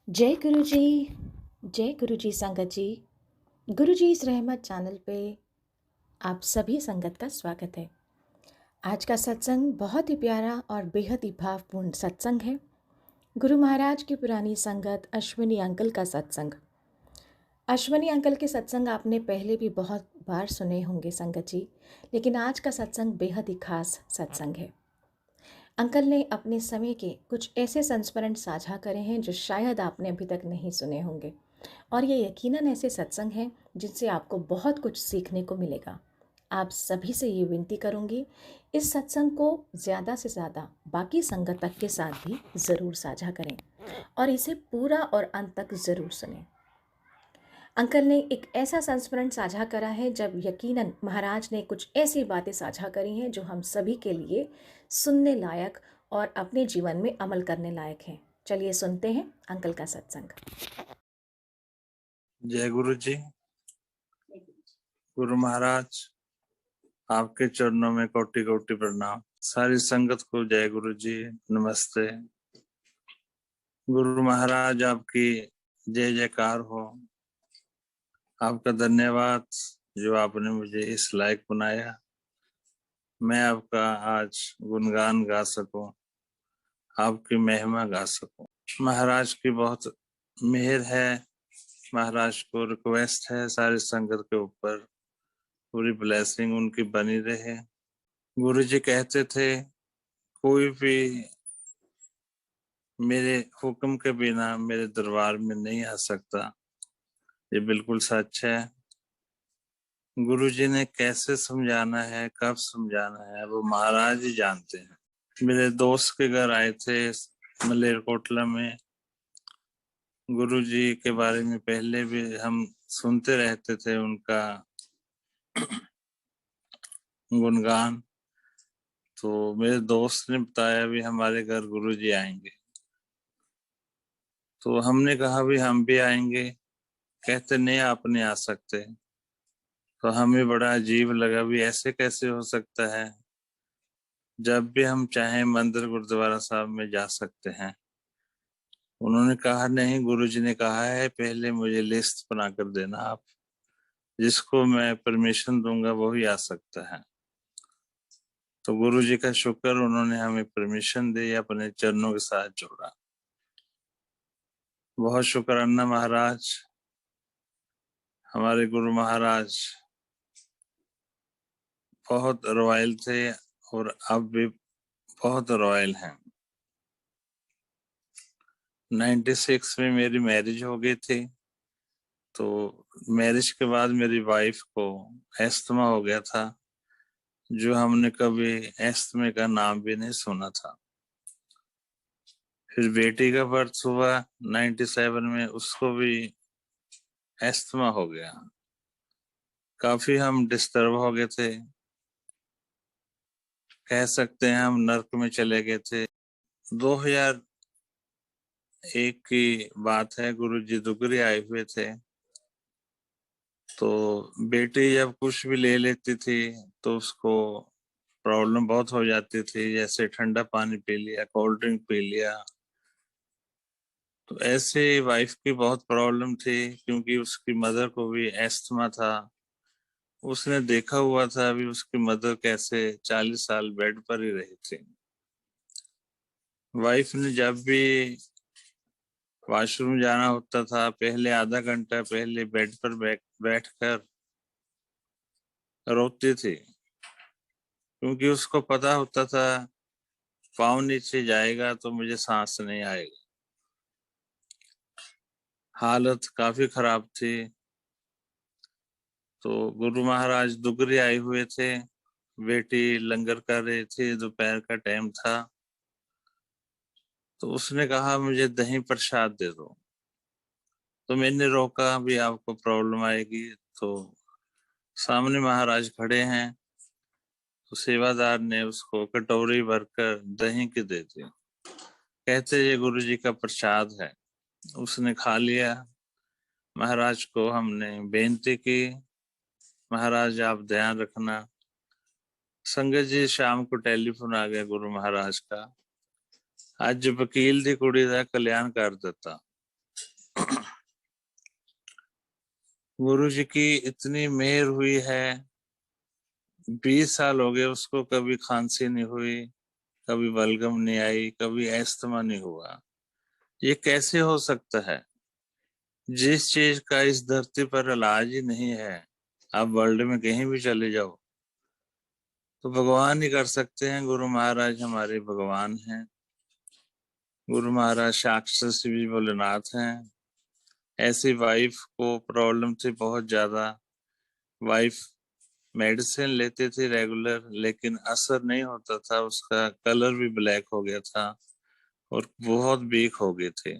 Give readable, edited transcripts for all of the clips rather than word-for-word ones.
जय गुरु जी। जय गुरु जी संगत जी। गुरु जी इस रहमत चैनल पे आप सभी संगत का स्वागत है। आज का सत्संग बहुत ही प्यारा और बेहद ही भावपूर्ण सत्संग है। गुरु महाराज की पुरानी संगत अश्विनी अंकल का सत्संग। अश्विनी अंकल के सत्संग आपने पहले भी बहुत बार सुने होंगे संगत जी, लेकिन आज का सत्संग बेहद ही खास सत्संग है। अंकल ने अपने समय के कुछ ऐसे संस्मरण साझा करे हैं जो शायद आपने अभी तक नहीं सुने होंगे, और ये यकीनन ऐसे सत्संग हैं जिनसे आपको बहुत कुछ सीखने को मिलेगा। आप सभी से ये विनती करूंगी, इस सत्संग को ज़्यादा से ज़्यादा बाकी संगत के साथ भी ज़रूर साझा करें और इसे पूरा और अंत तक ज़रूर सुनें। अंकल ने एक ऐसा संस्मरण साझा करा है जब यकीनन महाराज ने कुछ ऐसी बातें साझा करी हैं जो हम सभी के लिए सुनने लायक और अपने जीवन में अमल करने लायक हैं। चलिए सुनते हैं अंकल का सत्संग। जय गुरु जी। गुरु महाराज आपके चरणों में कोटि कोटि प्रणाम। सारी संगत को जय गुरु जी, नमस्ते। गुरु महाराज आपकी जय जयकार हो। आपका धन्यवाद जो आपने मुझे इस लायक बनाया, मैं आपका आज गुणगान गा सकूं, आपकी महिमा गा सकूं। महाराज की बहुत मेहर है। महाराज को रिक्वेस्ट है सारी संगत के ऊपर, पूरी ब्लेसिंग उनकी बनी रहे। गुरु जी कहते थे कोई भी मेरे हुक्म के बिना मेरे दरबार में नहीं आ सकता। ये बिल्कुल सच है। गुरु जी ने कैसे समझाना है, कब समझाना है, वो महाराज ही जानते हैं। मेरे दोस्त के घर आए थे मलेरकोटला में। गुरु जी के बारे में पहले भी हम सुनते रहते थे, उनका गुणगान। तो मेरे दोस्त ने बताया भी हमारे घर गुरु जी आएंगे, तो हमने कहा भी हम भी आएंगे। कहते नहीं आप नहीं आ सकते। तो हमें बड़ा अजीब लगा भी ऐसे कैसे हो सकता है, जब भी हम चाहें मंदिर गुरुद्वारा साहब में जा सकते हैं। उन्होंने कहा नहीं, गुरुजी ने कहा है पहले मुझे लिस्ट बना कर देना आप, जिसको मैं परमिशन दूंगा वही आ सकता है। तो गुरुजी का शुक्र, उन्होंने हमें परमिशन दी, अपने चरणों के साथ जोड़ा। बहुत शुक्राना महाराज। हमारे गुरु महाराज बहुत रॉयल थे और अब भी बहुत रॉयल हैं। 96 में मेरी मैरिज हो गई थी। तो मैरिज के बाद मेरी वाइफ को एस्थमा हो गया था, जो हमने कभी एस्थमे का नाम भी नहीं सुना था। फिर बेटी का बर्थ हुआ 97 में, उसको भी एस्थमा हो गया। काफी हम डिस्टर्ब हो गए थे, कह सकते हैं हम नर्क में चले गए थे। 2001 की बात है, गुरुजी दुगरी आए हुए थे। तो बेटी जब कुछ भी ले लेती थी तो उसको प्रॉब्लम बहुत हो जाती थी, जैसे ठंडा पानी पी लिया, कोल्ड ड्रिंक पी लिया। तो ऐसे वाइफ की बहुत प्रॉब्लम थी, क्योंकि उसकी मदर को भी एस्थमा था। उसने देखा हुआ था अभी उसकी मदर कैसे 40 साल बेड पर ही रही थी। वाइफ ने जब भी वॉशरूम जाना होता था, पहले आधा घंटा पहले बेड पर बैठकर रोती थी, क्योंकि उसको पता होता था पाँव नीचे जाएगा तो मुझे सांस नहीं आएगा। हालत काफी खराब थी। तो गुरु महाराज दुगरी आए हुए थे, बेटी लंगर कर रही थी, दोपहर का टाइम था। तो उसने कहा मुझे दही प्रसाद दे दो। तो मैंने रोका भी आपको प्रॉब्लम आएगी। तो सामने महाराज खड़े हैं, तो सेवादार ने उसको कटोरी भरकर दही की दे दी। कहते ये गुरु जी का प्रसाद है। उसने खा लिया। महाराज को हमने बेनती की, महाराज आप ध्यान रखना। संगत जी शाम को टेलीफोन आ गया गुरु महाराज का, आज वकील दी कुड़ी दा कल्याण कर दिता। गुरु जी की इतनी मेहर हुई है, 20 साल हो गए उसको कभी खांसी नहीं हुई, कभी बलगम नहीं आई, कभी अस्थमा नहीं हुआ। ये कैसे हो सकता है? जिस चीज का इस धरती पर इलाज ही नहीं है, आप वर्ल्ड में कहीं भी चले जाओ, तो भगवान ही कर सकते हैं। गुरु महाराज हमारे भगवान हैं। गुरु महाराज साक्षात शिव भोलेनाथ हैं। ऐसी वाइफ को प्रॉब्लम थी बहुत ज्यादा, वाइफ मेडिसिन लेते थे रेगुलर, लेकिन असर नहीं होता था, उसका कलर भी ब्लैक हो गया था और बहुत वीक हो गए थे।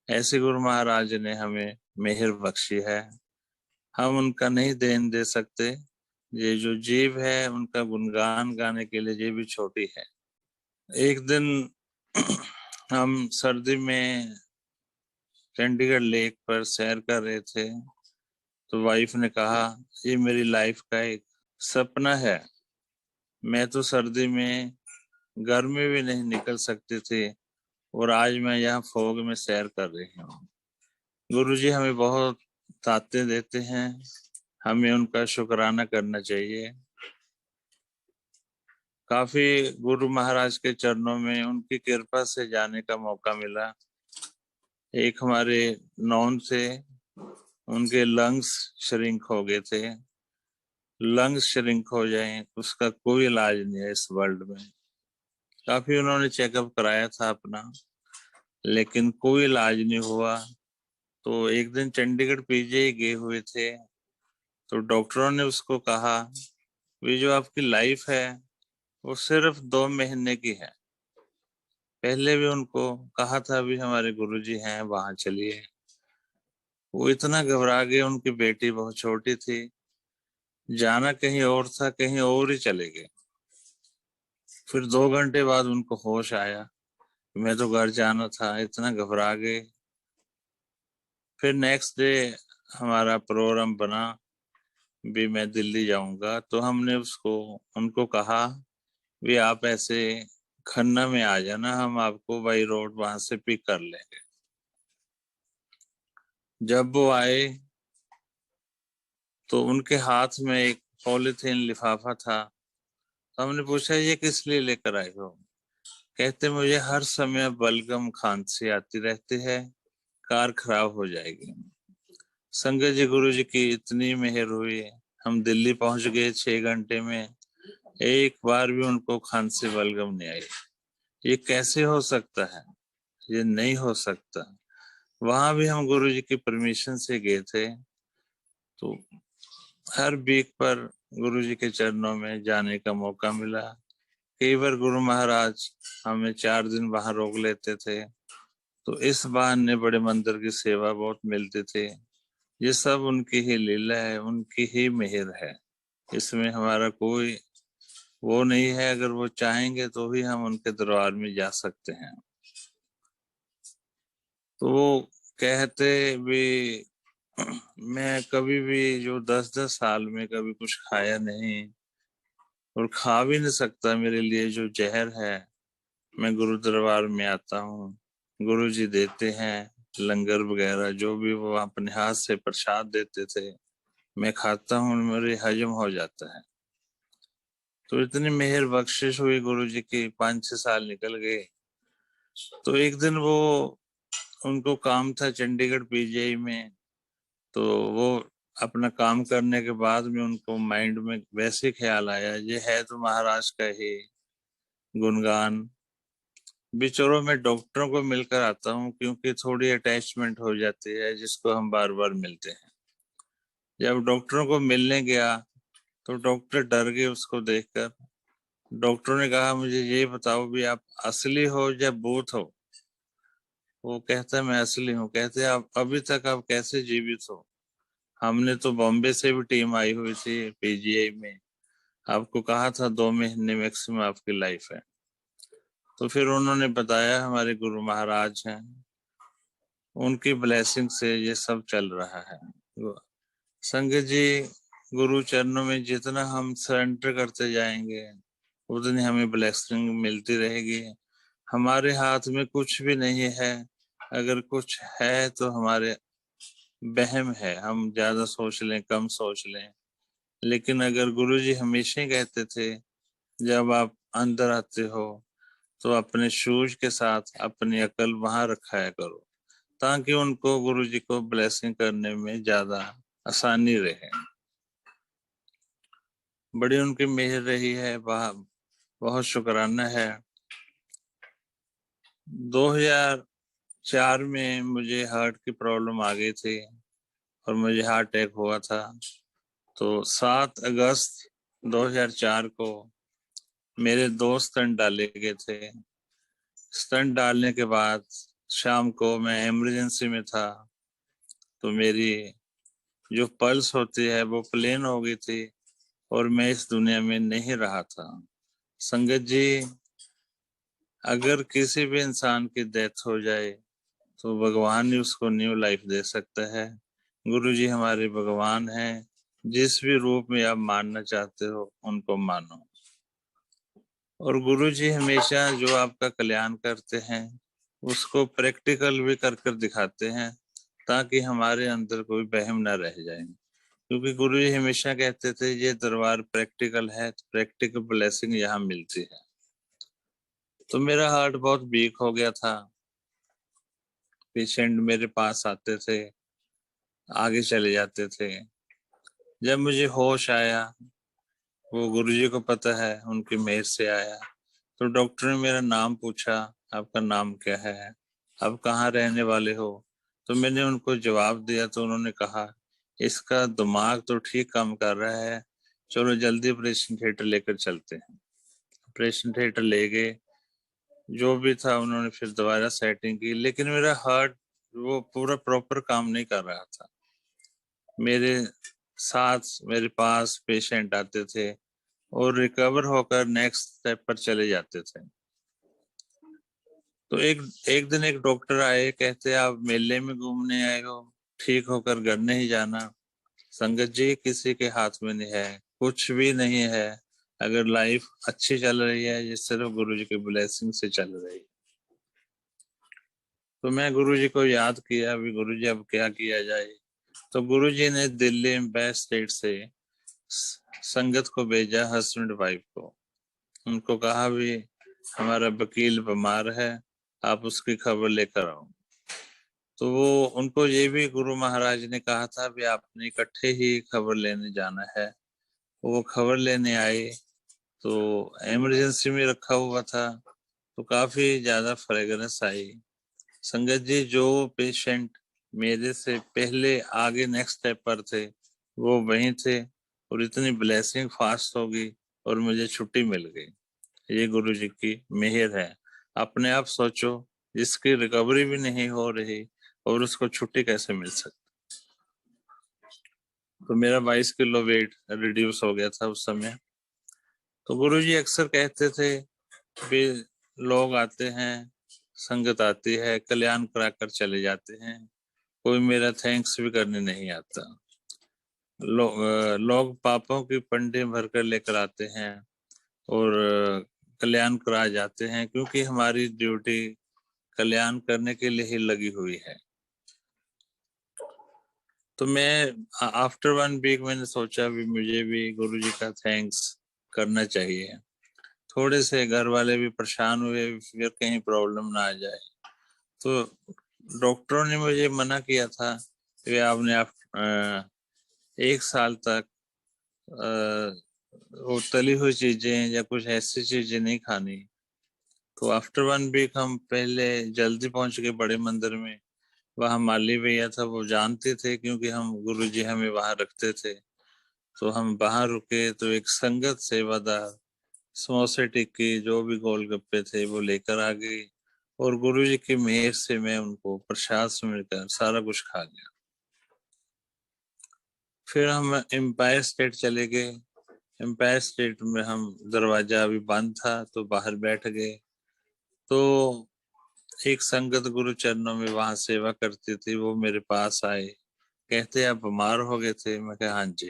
ऐसे गुरु महाराज ने हमें मेहर बख्शी है, हम उनका नहीं देन दे सकते। ये जो जीव है उनका गुणगान गाने के लिए ये भी छोटी है। एक दिन हम सर्दी में चंडीगढ़ लेक पर सैर कर रहे थे, तो वाइफ ने कहा ये मेरी लाइफ का एक सपना है, मैं तो सर्दी में घर में भी नहीं निकल सकती थी और आज मैं यहाँ फॉग में सैर कर रही हूँ। गुरुजी हमें बहुत ताकतें देते हैं, हमें उनका शुक्राना करना चाहिए। काफी गुरु महाराज के चरणों में उनकी कृपा से जाने का मौका मिला। एक हमारे नॉन थे, उनके लंग्स श्रिंक हो गए थे। लंग्स श्रिंक हो जाए उसका कोई इलाज नहीं है इस वर्ल्ड में। काफी उन्होंने चेकअप कराया था अपना, लेकिन कोई इलाज नहीं हुआ। तो एक दिन चंडीगढ़ पीजीआई गए हुए थे, तो डॉक्टरों ने उसको कहा ये जो आपकी लाइफ है वो सिर्फ 2 महीने की है। पहले भी उनको कहा था भी हमारे गुरुजी हैं वहां चलिए, वो इतना घबरा गए, उनकी बेटी बहुत छोटी थी, जाना कहीं और था, कहीं और ही चले गए। फिर 2 घंटे बाद उनको होश आया, मैं तो घर जाना था, इतना घबरा गए। फिर नेक्स्ट डे हमारा प्रोग्राम बना भी मैं दिल्ली जाऊंगा, तो हमने उनको कहा भी आप ऐसे खन्ना में आ जाना, हम आपको बाई रोड वहां से पिक कर लेंगे। जब वो आए तो उनके हाथ में एक पॉलीथीन लिफाफा था, तो हमने पूछा ये किस लिए लेकर आए हो? कहते मुझे हर समय बलगम खांसी आती रहती है, कार खराब हो जाएगी। संगत जी गुरु जी की इतनी मेहर हुई, हम दिल्ली पहुंच गए 6 घंटे में, एक बार भी उनको खांसी बलगम नहीं आई। ये कैसे हो सकता है? ये नहीं हो सकता। वहां भी हम गुरु जी की परमिशन से गए थे, तो हर वीक पर गुरु जी के चरणों में जाने का मौका मिला। कई बार गुरु महाराज हमें 4 दिन वहां रोक लेते थे, तो इस बहाने बड़े मंदिर की सेवा बहुत मिलती थी। ये सब उनकी ही लीला है, उनकी ही मेहर है, इसमें हमारा कोई वो नहीं है। अगर वो चाहेंगे तो ही हम उनके दरबार में जा सकते हैं। तो वो कहते भी मैं कभी भी जो 10-10 साल में कभी कुछ खाया नहीं और खा भी नहीं सकता, मेरे लिए जो जहर है, मैं गुरु दरबार में आता हूँ, गुरु जी देते हैं लंगर वगैरह, जो भी वो अपने हाथ से प्रसाद देते थे, मैं खाता हूँ, मेरे हजम हो जाता है। तो इतनी मेहर बख्शिश हुई गुरु जी की, 5-6 साल निकल गए। तो एक दिन वो उनको काम था चंडीगढ़ पीजीआई में, तो वो अपना काम करने के बाद में उनको माइंड में वैसे ख्याल आया ये है तो महाराज का ही गुणगान। बिचौरों में डॉक्टरों को मिलकर आता हूँ, क्योंकि थोड़ी अटैचमेंट हो जाती है जिसको हम बार बार मिलते हैं। जब डॉक्टरों को मिलने गया तो डॉक्टर डर गए उसको देखकर। डॉक्टरों ने कहा मुझे ये बताओ भी आप असली हो या भूत हो? वो कहता है मैं असली हूँ। कहते हैं आप अभी तक आप कैसे जीवित हो? हमने तो बॉम्बे से भी टीम आई हुई थी पीजीआई में, आपको कहा था 2 महीने मैक्सिमम आपकी लाइफ है। तो फिर उन्होंने बताया हमारे गुरु महाराज हैं, उनकी ब्लेसिंग से ये सब चल रहा है। संगत जी गुरु चरणों में जितना हम सरेंडर करते जाएंगे उतनी हमें ब्लेसिंग मिलती रहेगी। हमारे हाथ में कुछ भी नहीं है, अगर कुछ है तो हमारे वहम है, हम ज्यादा सोच लें, कम सोच लें। लेकिन अगर गुरुजी हमेशा ही कहते थे, जब आप अंदर आते हो तो अपने शूज के साथ अपनी अकल वहां रखाया करो, ताकि उनको गुरुजी को ब्लेसिंग करने में ज्यादा आसानी रहे। बड़ी उनकी मेहर रही है, वह बहुत शुक्राना है। 2004 में मुझे हार्ट की प्रॉब्लम आ गई थी और मुझे हार्ट अटैक हुआ था। तो 7 अगस्त 2004 को मेरे 2 स्टंट डाले गए थे। स्टंट डालने के बाद शाम को मैं इमरजेंसी में था, तो मेरी जो पल्स होती है वो प्लेन हो गई थी और मैं इस दुनिया में नहीं रहा था। संगत जी, अगर किसी भी इंसान की डेथ हो जाए तो भगवान ही उसको न्यू लाइफ दे सकता है। गुरु जी हमारे भगवान हैं, जिस भी रूप में आप मानना चाहते हो उनको मानो। और गुरु जी हमेशा जो आपका कल्याण करते हैं उसको प्रैक्टिकल भी कर कर दिखाते हैं, ताकि हमारे अंदर कोई वहम ना रह जाए। क्योंकि गुरु जी हमेशा कहते थे, ये दरबार प्रैक्टिकल है, प्रैक्टिकल ब्लेसिंग यहाँ मिलती है। तो मेरा हार्ट बहुत वीक हो गया था। पेशेंट मेरे पास आते थे, आगे चले जाते थे। जब मुझे होश आया, वो गुरुजी को पता है, उनकी मेहर से आया। तो डॉक्टर ने मेरा नाम पूछा, आपका नाम क्या है, आप कहाँ रहने वाले हो? तो मैंने उनको जवाब दिया। तो उन्होंने कहा, इसका दिमाग तो ठीक काम कर रहा है, चलो जल्दी ऑपरेशन थिएटर लेकर चलते हैं। ऑपरेशन थिएटर ले गए। जो भी था उन्होंने फिर दोबारा सेटिंग की, लेकिन मेरा हार्ट वो पूरा प्रॉपर काम नहीं कर रहा था। मेरे साथ मेरे पास पेशेंट आते थे और रिकवर होकर नेक्स्ट स्टेप पर चले जाते थे। तो एक एक दिन एक डॉक्टर आए, कहते आप मेले में घूमने आए हो, ठीक होकर घर नहीं जाना। संगत जी, किसी के हाथ में नहीं है, कुछ भी नहीं है। अगर लाइफ अच्छी चल रही है, ये सिर्फ गुरु जी की ब्लेसिंग से चल रही है। तो मैं गुरु जी को याद किया, अभी गुरु जी अब क्या किया जाए। तो गुरु जी ने दिल्ली बेस्ट स्टेट से संगत को भेजा, हस्बैंड वाइफ को। उनको कहा भी हमारा वकील बीमार है, आप उसकी खबर लेकर आओ। तो वो उनको ये भी गुरु महाराज ने कहा था भी आपने इकट्ठे ही खबर लेने जाना है। वो खबर लेने आए तो इमरजेंसी में रखा हुआ था, तो काफी ज्यादा फ्रेगनेंस आई। संगत जी, जो पेशेंट मेरे से पहले आगे नेक्स्ट स्टेप पर थे वो वहीं थे, और इतनी ब्लेसिंग फास्ट हो गई और मुझे छुट्टी मिल गई। ये गुरु जी की मेहर है। अपने आप सोचो, जिसकी रिकवरी भी नहीं हो रही और उसको छुट्टी कैसे मिल सकती। तो मेरा 22 किलो वेट रिड्यूस हो गया था उस समय। तो गुरु जी अक्सर कहते थे भी लोग आते हैं, संगत आती है, कल्याण कराकर चले जाते हैं, कोई मेरा थैंक्स भी करने नहीं आता। लोग पापों की पंडे भरकर लेकर आते हैं और कल्याण करा जाते हैं, क्योंकि हमारी ड्यूटी कल्याण करने के लिए ही लगी हुई है। तो मैं आफ्टर 1 वीक मैंने सोचा भी मुझे भी गुरुजी का थैंक्स करना चाहिए। थोड़े से घर वाले भी परेशान हुए, फिर कहीं प्रॉब्लम ना आ जाए। तो डॉक्टरों ने मुझे मना किया था कि आपने 1 साल तक वो तली हुई चीजें या कुछ ऐसी चीजें नहीं खानी। तो आफ्टर 1 वीक हम पहले जल्दी पहुंच गए बड़े मंदिर में। वहाँ माली भैया था, वो जानते थे क्योंकि हम गुरुजी हमें वहां रखते थे। तो हम बाहर रुके तो एक संगत सेवादार समोसे टिक्की जो भी गोलगप्पे थे वो लेकर आ गई, और गुरुजी की मेहर से मैं उनको प्रसाद समझकर सारा कुछ खा गया। फिर हम एम्पायर स्टेट चले गए। एम्पायर स्टेट में हम दरवाजा अभी बंद था तो बाहर बैठ गए। तो एक संगत गुरु चरणों में वहां सेवा करती थी, वो मेरे पास आए, कहते आप बीमार हो गए थे? मैं कहा हाँ जी।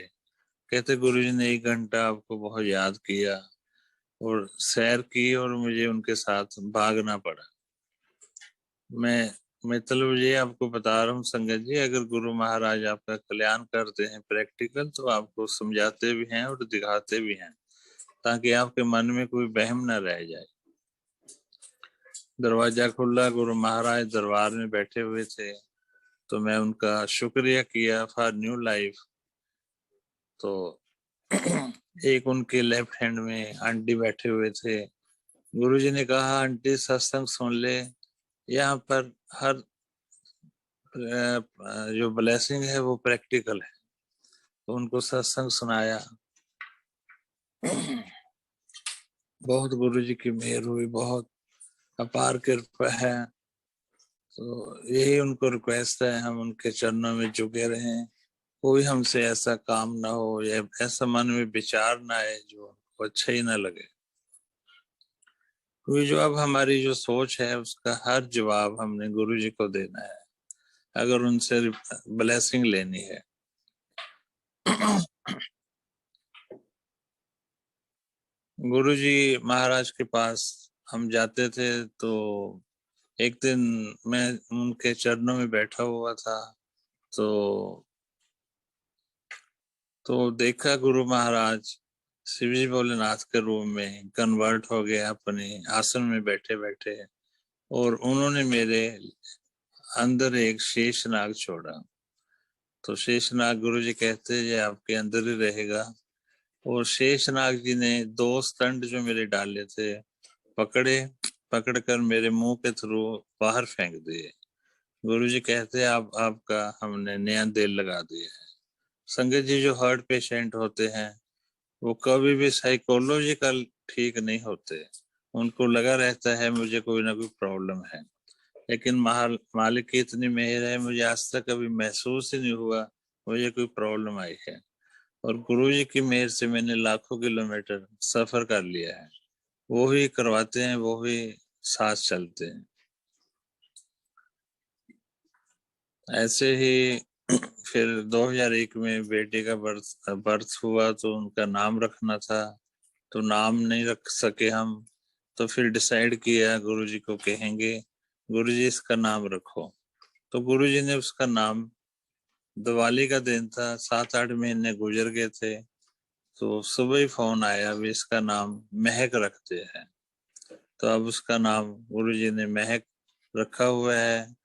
कहते गुरु जी ने 1 घंटा आपको बहुत याद किया और सैर की और मुझे उनके साथ भागना पड़ा। मैं मतलब ये आपको बता रहा हूँ संगत जी, अगर गुरु महाराज आपका कल्याण करते हैं प्रैक्टिकल, तो आपको समझाते भी हैं और दिखाते भी हैं, ताकि आपके मन में कोई वहम न रह जाए। दरवाजा खुला, गुरु महाराज दरबार में बैठे हुए थे, तो मैं उनका शुक्रिया किया फॉर न्यू लाइफ। तो एक उनके लेफ्ट हैंड में आंटी बैठे हुए थे। गुरुजी ने कहा, आंटी सत्संग सुन ले, यहाँ पर हर जो ब्लेसिंग है वो प्रैक्टिकल है। तो उनको सत्संग सुनाया। बहुत गुरुजी की मेहर हुई, बहुत अपार कृपा है। तो यही उनको रिक्वेस्ट है, हम उनके चरणों में झुके रहें, कोई हमसे ऐसा काम ना हो या ऐसा मन में विचार ना आए जो अच्छा ही ना लगे। क्योंकि जो अब हमारी जो सोच है उसका हर जवाब हमने गुरुजी को देना है, अगर उनसे ब्लेसिंग लेनी है। गुरुजी महाराज के पास हम जाते थे, तो एक दिन मैं उनके चरणों में बैठा हुआ था, तो देखा गुरु महाराज शिवजी भोलेनाथ के रूप में कन्वर्ट हो गए अपने आसन में बैठे बैठे, और उन्होंने मेरे अंदर एक शेषनाग छोड़ा। तो शेषनाग गुरुजी कहते हैं ये आपके अंदर ही रहेगा। और शेषनाग जी ने 2 स्तंड जो मेरे डाले थे पकड़कर मेरे मुंह के थ्रू बाहर फेंक दिए। गुरुजी कहते हैं आपका हमने नया दिल लगा दिया है। संगत जी, जो हार्ट पेशेंट होते हैं वो कभी भी साइकोलॉजिकल ठीक नहीं होते, उनको लगा रहता है मुझे कोई ना कोई प्रॉब्लम है, लेकिन मालिक की इतनी मेहर है, मुझे आज तक कभी महसूस ही नहीं हुआ मुझे कोई प्रॉब्लम आई है। और गुरुजी की मेहर से मैंने लाखों किलोमीटर सफर कर लिया है। वो ही करवाते हैं, वो ही साथ चलते हैं। ऐसे ही फिर 2001 में बेटे का बर्थ हुआ, तो उनका नाम रखना था, तो नाम नहीं रख सके हम। तो फिर डिसाइड किया, गुरुजी को कहेंगे गुरुजी इसका नाम रखो। तो गुरुजी ने उसका नाम, दिवाली का दिन था, 7-8 महीने गुजर गए थे, तो सुबह ही फोन आया, अभी इसका नाम महक रखते हैं। तो अब उसका नाम गुरुजी ने महक रखा हुआ है।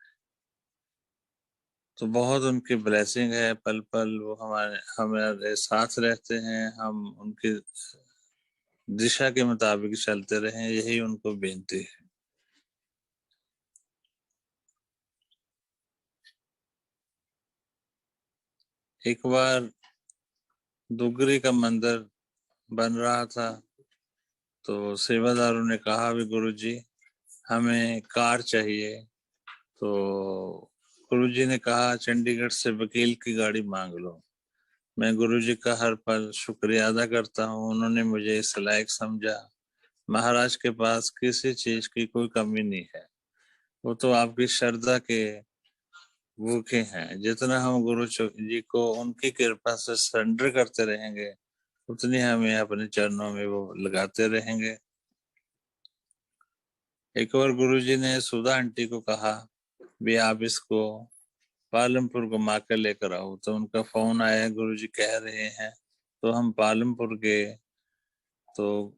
तो बहुत उनकी ब्लेसिंग है, पल पल वो हमारे हमारे साथ रहते हैं, हम उनकी दिशा के मुताबिक चलते रहें, यही उनको बेनती है। एक बार दुगरी का मंदिर बन रहा था, तो सेवादारों ने कहा भी गुरुजी हमें कार चाहिए। तो गुरुजी ने कहा चंडीगढ़ से वकील की गाड़ी मांग लो। मैं गुरुजी का हर पल शुक्रिया अदा करता हूँ, उन्होंने मुझे इस लायक समझा। महाराज के पास किसी चीज की कोई कमी नहीं है, वो तो आपकी श्रद्धा के भूखे हैं। जितना हम गुरु जी को उनकी कृपा से सरेंडर करते रहेंगे, उतनी हमें अपने चरणों में वो लगाते रहेंगे। एक बार गुरुजी ने सुधा आंटी को कहा भी आप इसको पालमपुर घुमा कर लेकर आओ। तो उनका फोन आया, गुरुजी कह रहे हैं, तो हम पालमपुर गए। तो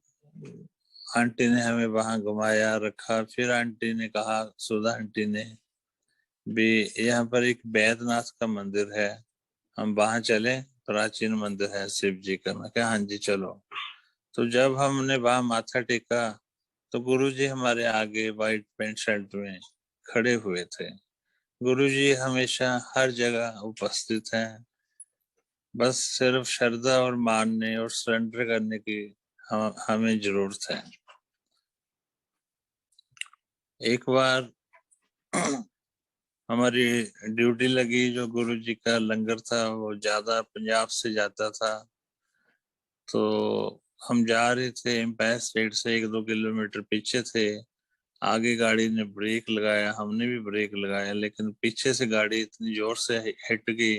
आंटी ने हमें वहां घुमाया रखा। फिर आंटी ने कहा, सुधा आंटी ने भी, यहाँ पर एक बैद्यनाथ का मंदिर है, हम वहां चले, प्राचीन मंदिर है शिव जी का। मैं कहा हाँ जी चलो। तो जब हमने वहां माथा टेका, तो गुरुजी हमारे आगे व्हाइट पैंट शर्ट में खड़े हुए थे। गुरुजी हमेशा हर जगह उपस्थित हैं, बस सिर्फ श्रद्धा और मानने और सरेंडर करने की हमें जरूरत है। एक बार हमारी ड्यूटी लगी, जो गुरुजी का लंगर था वो ज्यादा पंजाब से जाता था। तो हम जा रहे थे एम्पायर स्टेट से 1-2 किलोमीटर पीछे थे। आगे गाड़ी ने ब्रेक लगाया, हमने भी ब्रेक लगाया, लेकिन पीछे से गाड़ी इतनी जोर से हिट गई,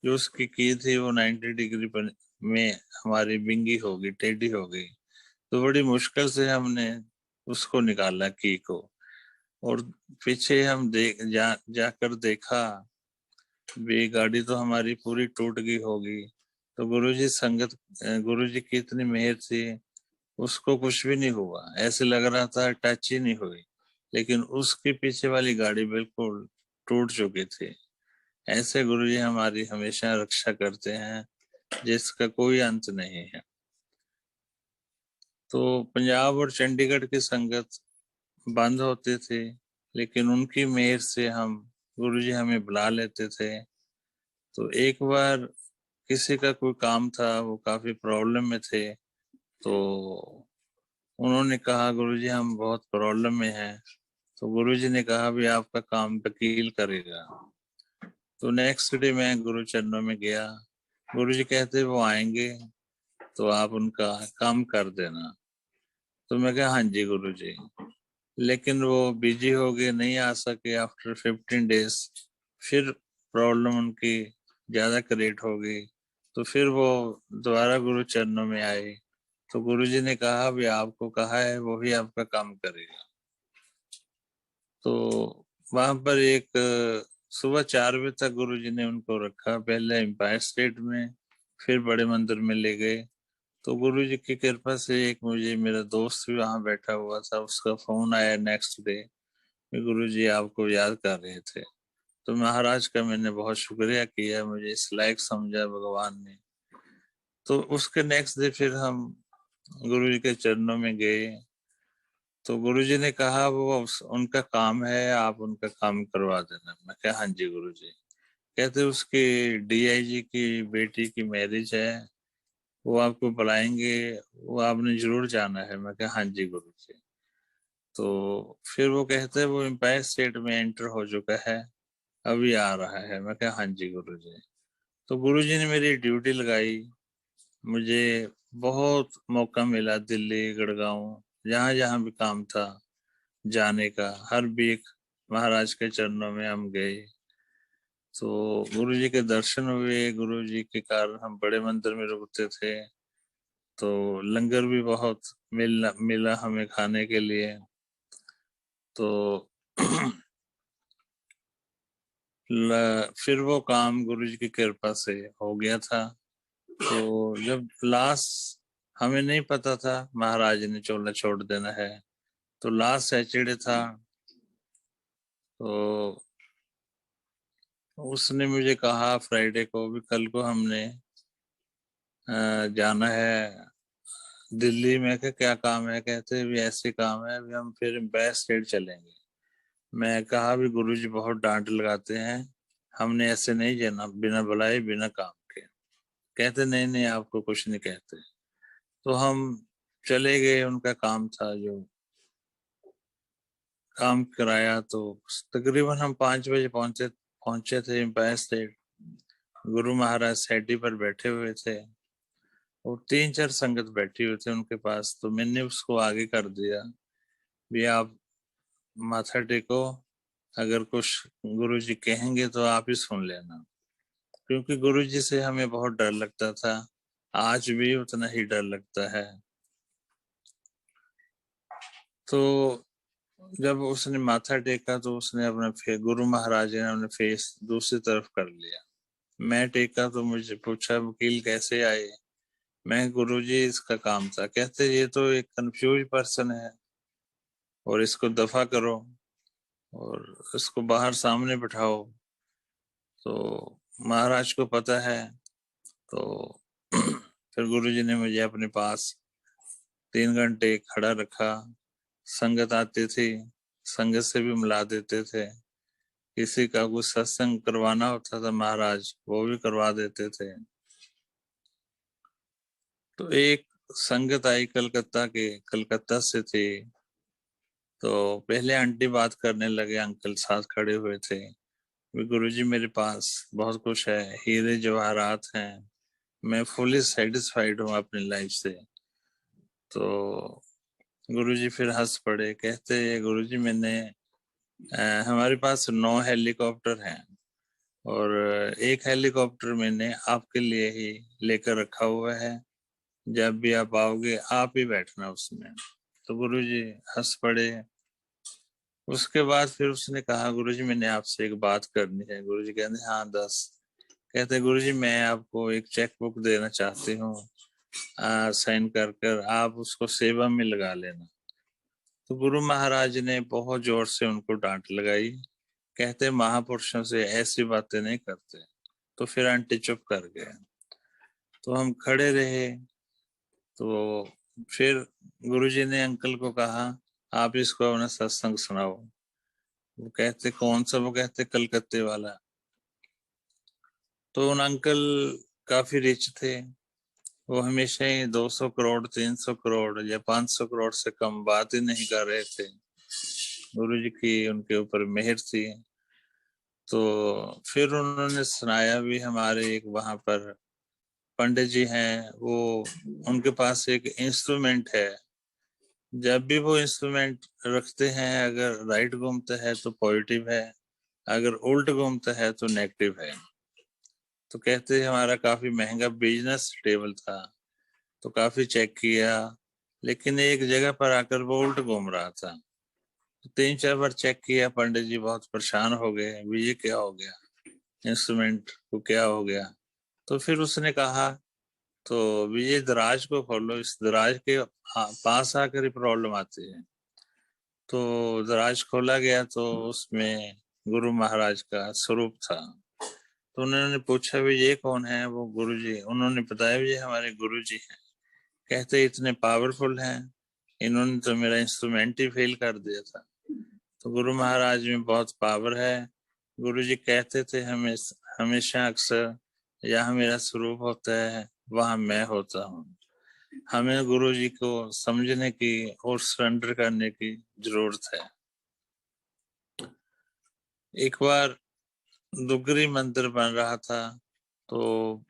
जो उसकी की थी वो 90 डिग्री पर में हमारी बिंगी हो गई, टेढ़ी हो गई। तो बड़ी मुश्किल से हमने उसको निकाला, की को। और पीछे हम जाकर देखा भी गाड़ी तो हमारी पूरी टूट गई होगी। तो गुरुजी की इतनी मेहर थी, उसको कुछ भी नहीं हुआ, ऐसे लग रहा था टच ही नहीं हुई, लेकिन उसके पीछे वाली गाड़ी बिल्कुल टूट चुकी थी। ऐसे गुरुजी हमारी हमेशा रक्षा करते हैं, जिसका कोई अंत नहीं है। तो पंजाब और चंडीगढ़ की संगत बंद होती थी, लेकिन उनकी मेहर से हम गुरुजी हमें बुला लेते थे। तो एक बार किसी का कोई काम था, वो काफी प्रॉब्लम में थे, तो उन्होंने कहा गुरुजी हम बहुत प्रॉब्लम में हैं। तो गुरुजी ने कहा भी आपका काम वकील करेगा। तो नेक्स्ट डे मैं गुरु चरणों में गया। गुरुजी कहते वो आएंगे तो आप उनका काम कर देना। तो मैं कहा हाँ जी गुरुजी। लेकिन वो बिजी हो गए, नहीं आ सके। आफ्टर 15 डेज फिर प्रॉब्लम उनकी ज्यादा क्रिएट हो गई। तो फिर वो दोबारा गुरु चरणों में आए। तो गुरुजी ने कहा भी आपको कहा है वो भी आपका काम करेगा। तो वहां पर एक सुबह 4 बजे तक गुरुजी ने उनको रखा, पहले एम्पायर स्टेट में, फिर बड़े मंदिर में ले गए। तो गुरुजी की कृपा से एक मुझे मेरा दोस्त भी वहां बैठा हुआ था, उसका फोन आया नेक्स्ट डे, गुरुजी आपको याद कर रहे थे। तो महाराज का मैंने बहुत शुक्रिया किया, मुझे इस लायक समझा भगवान ने। तो उसके नेक्स्ट डे फिर हम गुरुजी के चरणों में गए। तो गुरुजी ने कहा उनका काम है, आप उनका काम करवा देना। मैं कहा हाँ जी गुरुजी। कहते उसकी डीआईजी की बेटी की मैरिज है, वो आपको बुलाएंगे, वो आपने जरूर जाना है। मैं कहा हाँ जी गुरुजी। तो फिर वो कहते वो एम्पायर स्टेट में एंटर हो चुका है, अभी आ रहा है। मैं कहा हाँ जी गुरुजी। तो गुरुजी ने मेरी ड्यूटी लगाई। मुझे बहुत मौका मिला, दिल्ली, गुड़गांव, जहाँ जहाँ भी काम था जाने का, हर वीक महाराज के चरणों में हम गए। तो गुरुजी के दर्शन हुए। गुरुजी के कारण हम बड़े मंदिर में रुकते थे, तो लंगर भी बहुत मिला हमें खाने के लिए। तो फिर वो काम गुरुजी की कृपा से हो गया था। तो जब लास्ट, हमें नहीं पता था महाराज ने चोला छोड़ देना है, तो लास्ट सैटरडे था। तो उसने मुझे कहा फ्राइडे को भी, कल को हमने जाना है दिल्ली में। क्या काम है? कहते भी ऐसे काम है, अभी हम फिर बैक स्टेट चलेंगे। मैं कहा भी गुरुजी बहुत डांट लगाते हैं, हमने ऐसे नहीं जाना बिना बुलाए बिना काम के। कहते नहीं नहीं आपको कुछ नहीं कहते। तो हम चले गए, उनका काम था जो काम कराया। तो तकरीबन हम 5 बजे पहुंचे थे एम्पायर स्टेट। गुरु महाराज सैटी पर बैठे हुए थे और 3-4 संगत बैठी हुए थे उनके पास। तो मैंने उसको आगे कर दिया भी आप माथा टेको, अगर कुछ गुरुजी कहेंगे तो आप ही सुन लेना। क्योंकि गुरुजी से हमें बहुत डर लगता था, आज भी उतना ही डर लगता है। तो जब उसने माथा टेका तो उसने अपना गुरु महाराज ने अपने फेस दूसरी तरफ कर लिया। मैं टेका तो मुझे पूछा वकील कैसे आए? मैं गुरुजी इसका काम था। कहते ये तो एक कंफ्यूज पर्सन है और इसको दफा करो और इसको बाहर सामने बिठाओ। तो महाराज को पता है। तो फिर गुरुजी ने मुझे अपने पास 3 घंटे खड़ा रखा। संगत आती थी, संगत से भी मिला देते थे। किसी का कुछ सत्संग करवाना होता था महाराज वो भी करवा देते थे। तो एक संगत आई कलकत्ता से थी। तो पहले आंटी बात करने लगे, अंकल साथ खड़े हुए थे। वे गुरुजी मेरे पास बहुत कुछ है, हीरे जवाहरात हैं, मैं फुली सेटिस्फाइड हूँ अपनी लाइफ से। तो गुरुजी फिर हंस पड़े। कहते गुरुजी मैंने हमारे पास 9 हेलीकॉप्टर हैं और एक हेलीकॉप्टर मैंने आपके लिए ही लेकर रखा हुआ है, जब भी आप आओगे आप ही बैठना उसमें। तो गुरुजी हंस पड़े। उसके बाद फिर उसने कहा, गुरुजी मैंने आपसे एक बात करनी है। गुरुजी कहते हाँ 10। कहते गुरुजी मैं आपको एक चेक बुक देना चाहती हूँ, साइन कर कर आप उसको सेवा में लगा लेना। तो गुरु महाराज ने बहुत जोर से उनको डांट लगाई। कहते महापुरुषों से ऐसी बातें नहीं करते। तो फिर आंटी चुप कर गए। तो हम खड़े रहे। तो फिर गुरुजी ने अंकल को कहा, आप इसको अपना सत्संग सुनाओ। वो कहते कौन सा? वो कहते कलकत्ते वाला। तो उन अंकल काफी रिच थे। वो हमेशा ही 200 करोड़ 300 करोड़ या 500 करोड़ से कम बात ही नहीं कर रहे थे। गुरुजी की उनके ऊपर मेहर थी। तो फिर उन्होंने सुनाया भी। हमारे एक वहां पर पंडित जी हैं, वो उनके पास एक इंस्ट्रूमेंट है। जब भी वो इंस्ट्रूमेंट रखते हैं, अगर राइट घूमता है तो पॉजिटिव है, अगर उल्ट घूमता है तो नेगेटिव है। तो कहते हैं हमारा काफी महंगा बिजनेस टेबल था, तो काफी चेक किया, लेकिन एक जगह पर आकर वो उल्ट घूम रहा था। तो 3-4 बार चेक किया। पंडित जी बहुत परेशान हो गए, भी ये क्या हो गया, इंस्ट्रूमेंट को क्या हो गया। तो फिर उसने कहा, तो विजय दराज को खोलो, इस दराज के पास आकर ही प्रॉब्लम आती है। तो दराज खोला गया तो उसमें गुरु महाराज का स्वरूप था। तो उन्होंने पूछा भी ये कौन है? वो गुरु जी। उन्होंने बताया भी ये हमारे गुरु जी हैं। कहते इतने पावरफुल हैं, इन्होंने तो मेरा इंस्ट्रूमेंट ही फेल कर दिया था। तो गुरु महाराज में बहुत पावर है। गुरु जी कहते थे हमें हमेशा अक्सर, यहाँ मेरा स्वरूप होता है वहां मैं होता हूँ। हमें गुरु जी को समझने की और सरेंडर करने की जरूरत है। एक बार दुगरी मंदिर बन रहा था, तो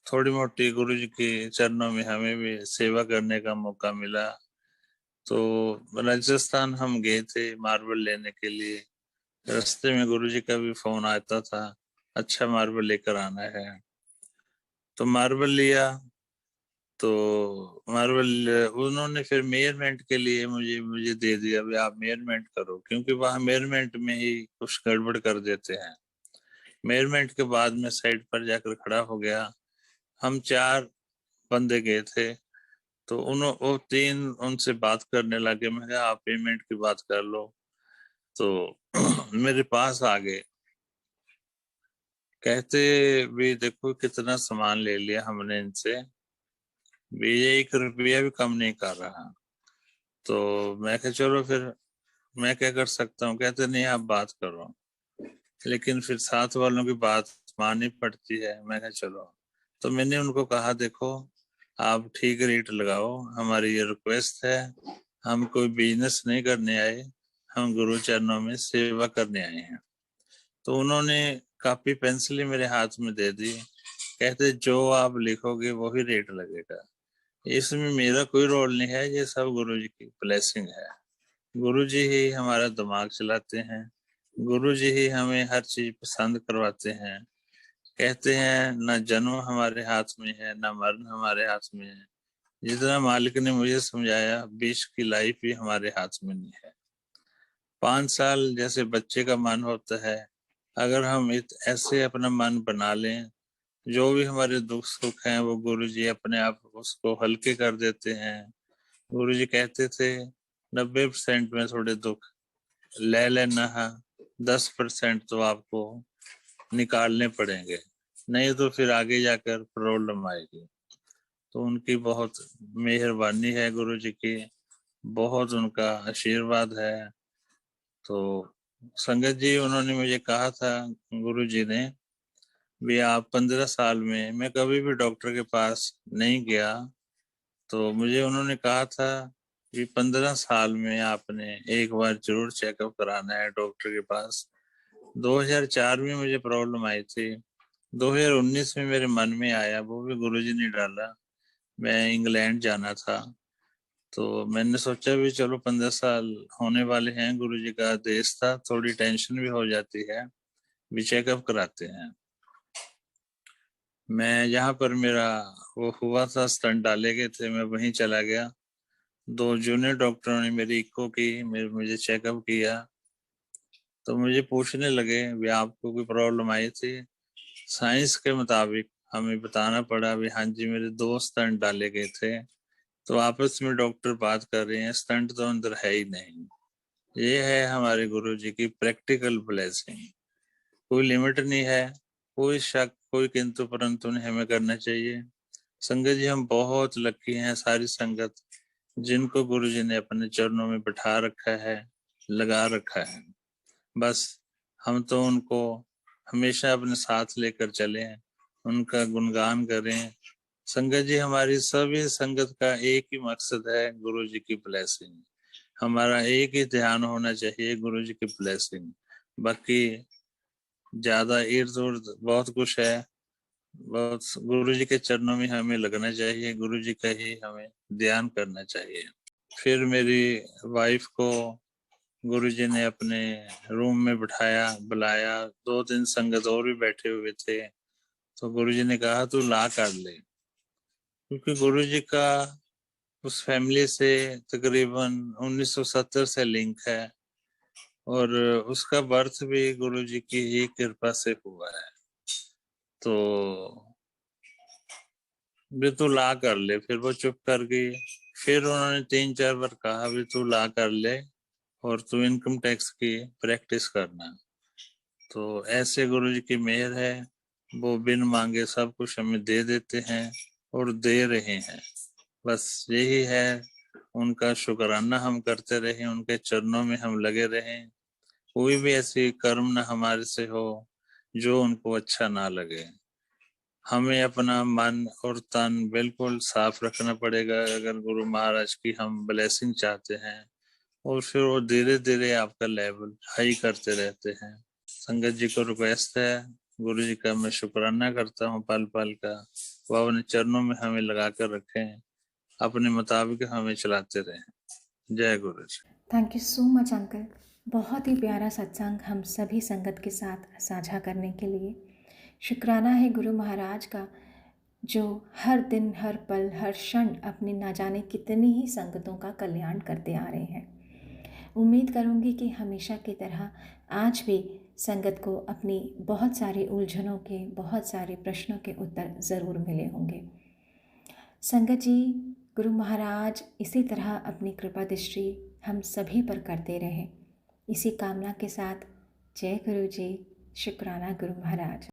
थोड़ी मोटी गुरु जी के चरणों में हमें भी सेवा करने का मौका मिला। तो राजस्थान हम गए थे मार्बल लेने के लिए। रास्ते में गुरु जी का भी फोन आता था, अच्छा मार्बल लेकर आना है। तो मार्बल लिया। तो मार्बल उन्होंने फिर मेजरमेंट के लिए मुझे मुझे दे दिया, भी आप मेजरमेंट करो, क्योंकि वहां मेजरमेंट में ही कुछ गड़बड़ कर देते हैं। मेजरमेंट के बाद में साइड पर जाकर खड़ा हो गया। हम 4 बंदे गए थे। तो वो 3 उनसे बात करने लगे। मैं कहा आप पेमेंट की बात कर लो। तो मेरे पास आ गए। कहते भी देखो कितना सामान ले लिया हमने इनसे, भी ये 1 रुपया भी कम नहीं कर रहा। तो मैं कहा चलो फिर मैं क्या कर सकता हूँ। कहते नहीं आप बात करो, लेकिन फिर साथ वालों की बात माननी पड़ती है। मैं कहा चलो। तो मैंने उनको कहा देखो आप ठीक रेट लगाओ, हमारी ये रिक्वेस्ट है। हम कोई बिजनेस नहीं करने आए, हम गुरु चरणों में सेवा करने आए हैं। तो उन्होंने कापी पेंसिल मेरे हाथ में दे दी। कहते जो आप लिखोगे वही रेट लगेगा, इसमें मेरा कोई रोल नहीं है, ये सब गुरु जी की ब्लेसिंग है। गुरु जी ही हमारा दिमाग चलाते हैं, गुरु जी ही हमें हर चीज पसंद करवाते हैं। कहते हैं न जन्म हमारे हाथ में है, न मरण हमारे हाथ में है। जितना मालिक ने मुझे समझाया, 20 की लाइफ भी हमारे हाथ में नहीं है। 5 साल जैसे बच्चे का मन होता है, अगर हम ऐसे अपना मन बना लें, जो भी हमारे दुख सुख हैं वो गुरु जी अपने आप उसको हल्के कर देते हैं। गुरु जी कहते थे 90% में थोड़े दुख ले लेना है, 10% तो आपको निकालने पड़ेंगे, नहीं तो फिर आगे जाकर प्रॉब्लम आएगी। तो उनकी बहुत मेहरबानी है गुरु जी की, बहुत उनका आशीर्वाद है। तो संगत जी उन्होंने मुझे कहा था, गुरु जी ने भी आप 15 साल में, मैं कभी भी डॉक्टर के पास नहीं गया, तो मुझे उन्होंने कहा था कि 15 साल में आपने एक बार जरूर चेकअप कराना है डॉक्टर के पास। 2004 में मुझे प्रॉब्लम आई थी, 2019 में मेरे मन में आया, वो भी गुरुजी ने डाला। मैं इंग्लैंड जाना था, तो मैंने सोचा भी चलो 15 साल होने वाले हैं, गुरुजी का आदेश था, थोड़ी टेंशन भी हो जाती है, भी चेकअप कराते हैं। मैं जहाँ पर मेरा वो हुआ था, स्टंट डाले गए थे, मैं वहीं चला गया। 2 जूनियर डॉक्टरों ने मेरी इको की, मुझे चेकअप किया। तो मुझे पूछने लगे भी आपको कोई प्रॉब्लम आई थी। साइंस के मुताबिक हमें बताना पड़ा भी हाँ जी मेरे 2 स्टंट डाले गए थे। तो आपस में डॉक्टर बात कर रहे हैं, स्टंट तो अंदर है ही नहीं। ये है हमारे गुरुजी की प्रैक्टिकल ब्लेसिंग। कोई लिमिट नहीं है, कोई शक कोई किंतु परंतु नहीं हमें करना चाहिए। संगत जी हम बहुत लकी हैं, सारी संगत जिनको गुरुजी ने अपने चरणों में बिठा रखा है, लगा रखा है। बस हम तो उनको हमेशा अपने साथ लेकर चले हैं, उनका गुणगान करें। संगत जी हमारी सभी संगत का एक ही मकसद है, गुरु जी की ब्लेसिंग। हमारा एक ही ध्यान होना चाहिए, गुरु जी की ब्लेसिंग। बाकी ज्यादा इर्द उर्द बहुत कुछ है, बहुत गुरु जी के चरणों में हमें लगना चाहिए, गुरु जी का ही हमें ध्यान करना चाहिए। फिर मेरी वाइफ को गुरुजी ने अपने रूम में बिठाया, बुलाया। 2 दिन संगत और भी बैठे हुए थे, तो गुरुजी ने कहा तू ला कर ले, क्योंकि गुरुजी का उस फैमिली से तकरीबन 1970 से लिंक है और उसका बर्थ भी गुरुजी की ही कृपा से हुआ है। तो भी तू ला कर ले। फिर वो चुप कर गई। फिर उन्होंने 3-4 बार कहा भी तू ला कर ले और तू इनकम टैक्स की प्रैक्टिस करना। तो ऐसे गुरु जी की मेहर है, वो बिन मांगे सब कुछ हमें दे देते हैं और दे रहे हैं। बस यही है, उनका शुक्राना हम करते रहें, उनके चरणों में हम लगे रहें। कोई भी ऐसी कर्म न हमारे से हो जो उनको अच्छा ना लगे। हमें अपना मन और तन बिल्कुल साफ रखना पड़ेगा अगर गुरु महाराज की हम ब्लेसिंग चाहते हैं, और फिर वो धीरे धीरे आपका लेवल हाई करते रहते हैं। संगत जी को रिक्वेस्ट है, गुरु जी का मैं शुक्राना करता हूँ पल पल का, वो अपने चरणों में हमें लगा कर रखें, अपने मुताबिक हमें चलाते रहें। जय गुरु जी। Thank you so much uncle, बहुत ही प्यारा सत्संग हम सभी संगत के साथ साझा करने के लिए। शुक्राना है गुरु महाराज का, जो हर दिन हर पल हर क्षण अपनी ना जाने कितनी ही संगतों का कल्याण करते आ रहे हैं। उम्मीद करूंगी कि हमेशा की तरह आज भी संगत को अपनी बहुत सारी उलझनों के, बहुत सारे प्रश्नों के उत्तर ज़रूर मिले होंगे। संगत जी, गुरु महाराज इसी तरह अपनी कृपा दृष्टि हम सभी पर करते रहें, इसी कामना के साथ जय गुरु जी। शुक्राना गुरु महाराज।